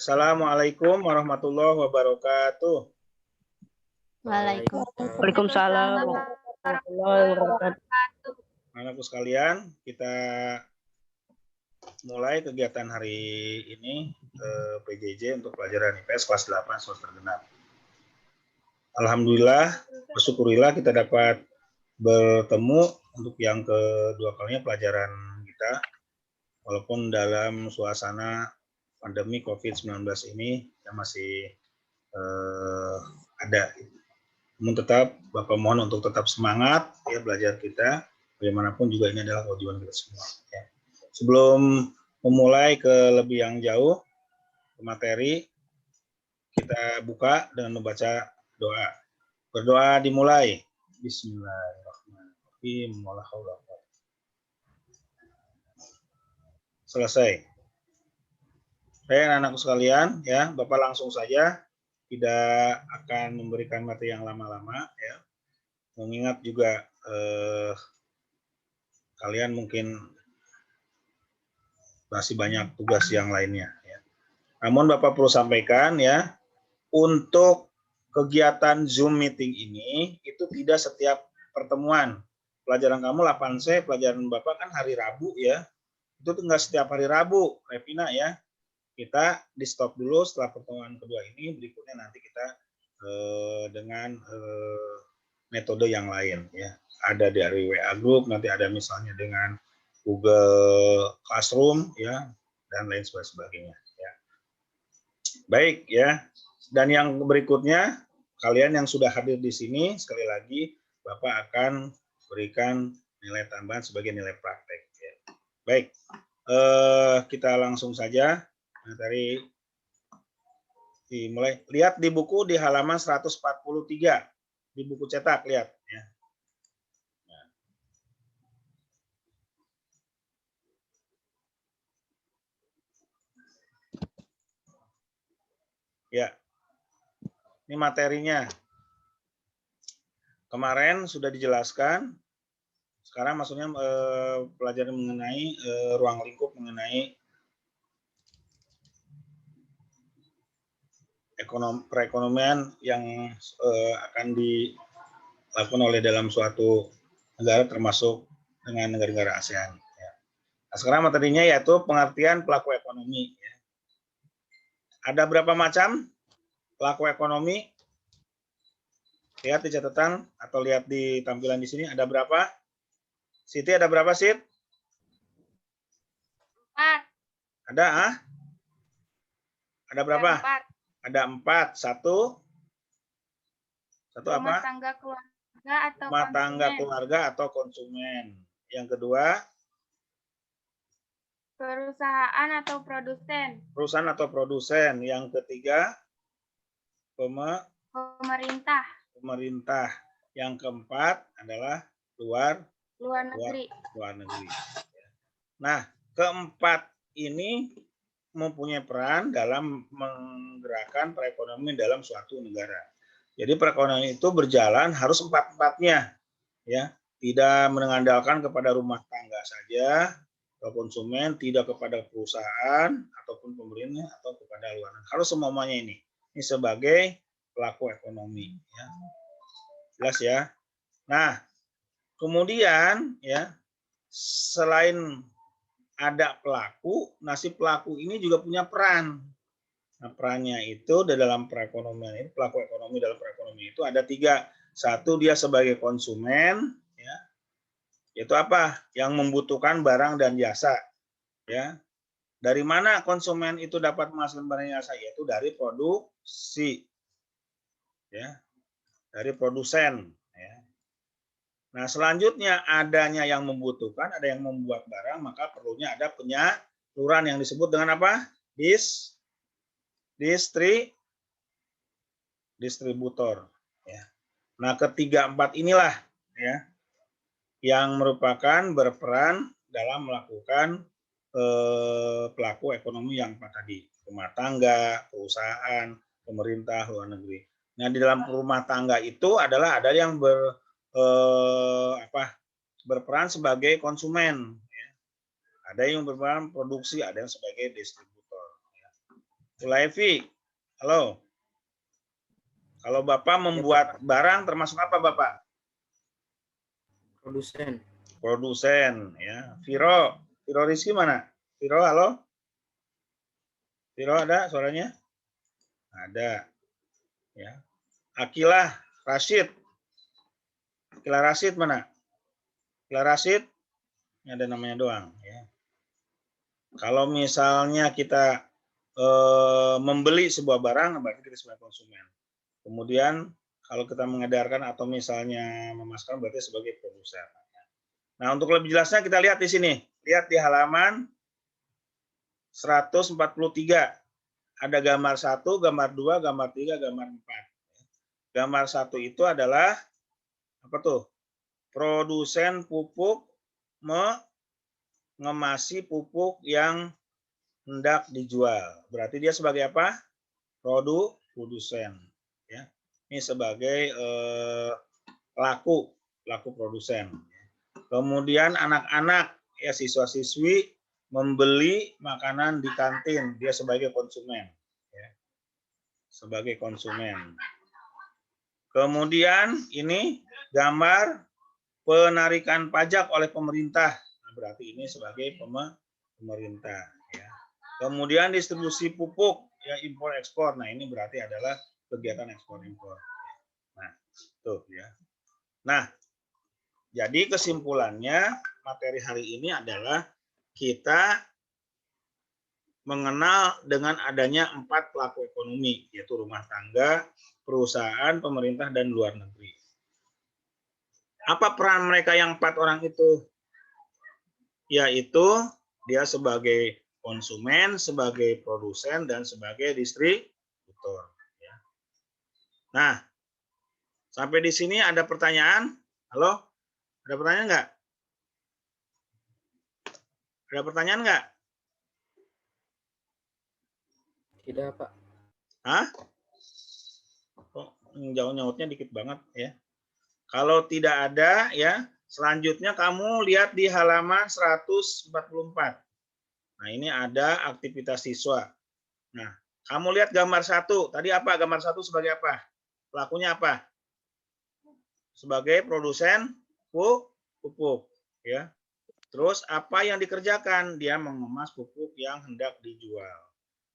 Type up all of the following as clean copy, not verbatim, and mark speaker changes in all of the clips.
Speaker 1: Assalamualaikum warahmatullahi wabarakatuh.
Speaker 2: Waalaikumsalam warahmatullahi wabarakatuh.
Speaker 1: Anak-anak sekalian, kita mulai kegiatan hari ini PJJ untuk pelajaran IPS kelas 8 semester genap. Alhamdulillah, bersyukurillah kita dapat bertemu untuk yang kedua kalinya pelajaran kita, walaupun dalam suasana pandemi COVID-19 ini yang masih ada. Namun tetap Bapak mohon untuk tetap semangat ya belajar kita, bagaimanapun juga ini adalah kewajiban kita semua. Ya. Sebelum memulai ke lebih yang jauh ke materi, kita buka dengan membaca doa. Berdoa dimulai. Bismillahirrahmanirrahim. Selesai. Baik anak-anakku sekalian, ya Bapak langsung saja, tidak akan memberikan materi yang lama-lama, ya. Mengingat juga kalian mungkin masih banyak tugas yang lainnya. Ya. Namun Bapak perlu sampaikan ya, untuk kegiatan Zoom meeting ini itu tidak setiap pertemuan. Pelajaran kamu 8C, pelajaran Bapak kan hari Rabu ya. Itu enggak setiap hari Rabu, Revina ya. Kita di stop dulu setelah pertemuan kedua ini, berikutnya nanti kita dengan metode yang lain ya. Ada dari WA Group, nanti ada misalnya dengan Google Classroom ya, dan lain sebagainya ya. Baik ya. Dan yang berikutnya, kalian yang sudah hadir di sini, sekali lagi Bapak akan berikan nilai tambahan sebagai nilai praktek ya. Baik. Kita langsung saja materi dimulai. Lihat di buku di halaman 143 di buku cetak, lihat ya. Ya. Ini materinya. Kemarin sudah dijelaskan. Sekarang maksudnya pelajaran mengenai ruang lingkup mengenai perekonomian yang akan dilakukan oleh dalam suatu negara termasuk dengan negara-negara ASEAN. Ya. Nah, sekarang materinya yaitu pengertian pelaku ekonomi. Ya. Ada berapa macam pelaku ekonomi? Lihat di catatan atau lihat di tampilan di sini ada berapa? Siti ada berapa, Sit?
Speaker 3: 4.
Speaker 1: Ada, ah? Ada berapa?
Speaker 3: 4.
Speaker 1: Ada 4. Satu
Speaker 3: Rumah
Speaker 1: apa?
Speaker 3: Tangga keluarga atau
Speaker 1: Rumah tangga
Speaker 3: konsumen.
Speaker 1: keluarga atau konsumen. Yang kedua?
Speaker 3: Perusahaan atau produsen.
Speaker 1: Perusahaan atau produsen. Yang ketiga?
Speaker 3: Pemerintah.
Speaker 1: Pemerintah. Yang keempat adalah luar
Speaker 3: negeri.
Speaker 1: Luar negeri. Nah, keempat ini mempunyai peran dalam menggerakkan perekonomian dalam suatu negara. Jadi perekonomian itu berjalan harus empat-empatnya, ya. Tidak mengandalkan kepada rumah tangga saja, ke konsumen, tidak kepada perusahaan ataupun pemerintah atau kepada luar negeri. Harus semuanya ini. Ini sebagai pelaku ekonomi, ya. Jelas ya. Nah, kemudian ya selain ada pelaku, si pelaku ini juga punya peran. Nah, perannya itu dalam perekonomian ini, pelaku ekonomi dalam perekonomian itu ada 3. Satu, dia sebagai konsumen, ya, yaitu apa? Yang membutuhkan barang dan jasa, ya. Dari mana konsumen itu dapat menghasilkan barang dan jasa? Yaitu dari produksi, ya, dari produsen. Ya. Nah, selanjutnya adanya yang membutuhkan, ada yang membuat barang, maka perlunya ada penyaluran yang disebut dengan apa? Distributor. Ya. Nah, ketiga 4 inilah ya yang merupakan berperan dalam melakukan pelaku ekonomi yang tadi, rumah tangga, perusahaan, pemerintah, luar negeri. Nah, di dalam rumah tangga itu adalah ada yang berperan sebagai konsumen, ya. Ada yang berperan produksi, ada yang sebagai distributor. Ya. Ulaifi, halo. Kalau Bapak membuat barang termasuk apa Bapak?
Speaker 4: Produsen.
Speaker 1: Produsen, ya. Viro Rizky mana? Viro, halo? Viro ada suaranya? Ada. Ya. Akilah Rashid. Akilah Rashid mana? Akilah Rashid? Ini ada namanya doang. Ya. Kalau misalnya kita membeli sebuah barang, berarti kita sebagai konsumen. Kemudian kalau kita mengedarkan atau misalnya memasarkan, berarti sebagai produsen. Nah, untuk lebih jelasnya kita lihat di sini. Lihat di halaman 143. Ada gambar 1, gambar 2, gambar 3, gambar 4. Gambar 1 itu adalah apa tuh? Produsen pupuk mengemasi pupuk yang hendak dijual. Berarti dia sebagai apa? Produsen. Ya. Ini sebagai laku produsen. Kemudian anak-anak, ya siswa-siswi membeli makanan di kantin, dia sebagai konsumen. Ya. Sebagai konsumen. Kemudian ini gambar penarikan pajak oleh pemerintah. Nah, berarti ini sebagai pemerintah. Ya. Kemudian distribusi pupuk, ya impor ekspor. Nah ini berarti adalah kegiatan ekspor impor. Nah tuh ya. Nah jadi kesimpulannya materi hari ini adalah kita mengenal dengan adanya 4 pelaku ekonomi, yaitu rumah tangga, perusahaan, pemerintah, dan luar negeri. Apa peran mereka yang 4 orang itu? Yaitu dia sebagai konsumen, sebagai produsen, dan sebagai distributor. Nah, sampai di sini ada pertanyaan? Halo? Ada pertanyaan nggak? Ada pertanyaan nggak?
Speaker 4: Tidak, Pak.
Speaker 1: Hah? Kok jauh-nyautnya dikit banget ya? Kalau tidak ada ya, selanjutnya kamu lihat di halaman 144. Nah, ini ada aktivitas siswa. Nah, kamu lihat gambar 1. Tadi apa? Gambar 1 sebagai apa? Pelakunya apa? Sebagai produsen pupuk, ya. Terus apa yang dikerjakan? Dia mengemas pupuk yang hendak dijual.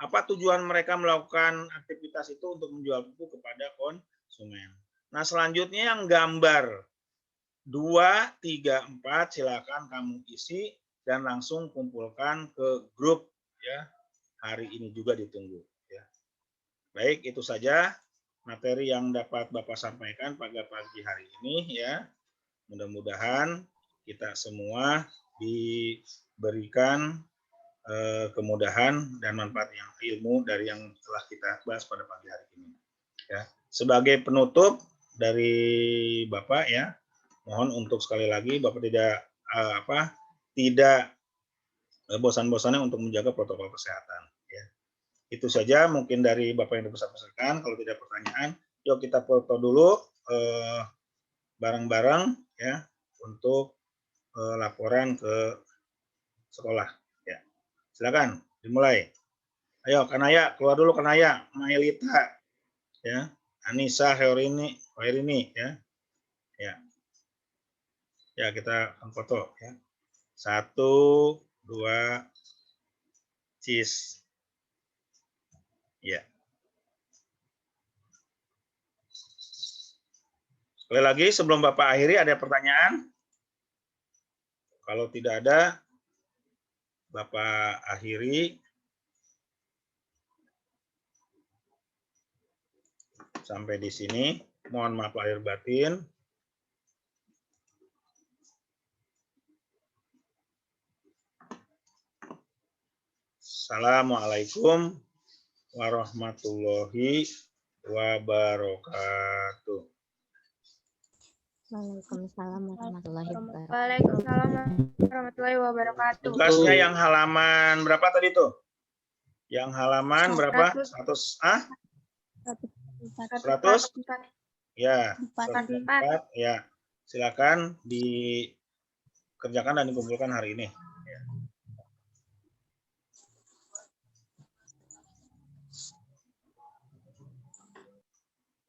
Speaker 1: Apa tujuan mereka melakukan aktivitas itu untuk menjual pupuk kepada konsumen? Nah, selanjutnya yang gambar 2, 3, 4 silakan kamu isi dan langsung kumpulkan ke grup ya. Hari ini juga ditunggu ya. Baik, itu saja materi yang dapat Bapak sampaikan pada pagi hari ini ya. Mudah-mudahan kita semua diberikan kemudahan dan manfaat yang ilmu dari yang telah kita bahas pada pagi hari ini. Ya, sebagai penutup dari Bapak ya, mohon untuk sekali lagi Bapak tidak bosan-bosannya untuk menjaga protokol kesehatan. Ya. Itu saja mungkin dari Bapak yang dipesan-pesankan. Kalau tidak pertanyaan, yuk kita foto dulu bareng-bareng ya untuk laporan ke sekolah. Ya. Silakan dimulai. Ayo Kanaya, keluar dulu Kanaya, Mailita, ya, Anissa, Herini ya. Ya. Ya, kita foto ya. 1, 2, cheese. Ya. Sekali lagi sebelum Bapak akhiri ada pertanyaan? Kalau tidak ada, Bapak akhiri. Sampai di sini. Mohon maaf lahir batin. Assalamualaikum warahmatullahi wabarakatuh.
Speaker 5: Waalaikumsalam warahmatullahi wabarakatuh.
Speaker 3: Waalaikumsalam warahmatullahi wabarakatuh.
Speaker 1: Tugasnya yang halaman berapa tadi tuh? Yang halaman berapa? 100 100? Ya, 104. Ya. Silakan dikerjakan dan dikumpulkan hari ini. Ya.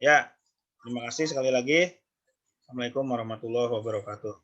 Speaker 1: Ya, terima kasih sekali lagi. Assalamualaikum warahmatullahi wabarakatuh.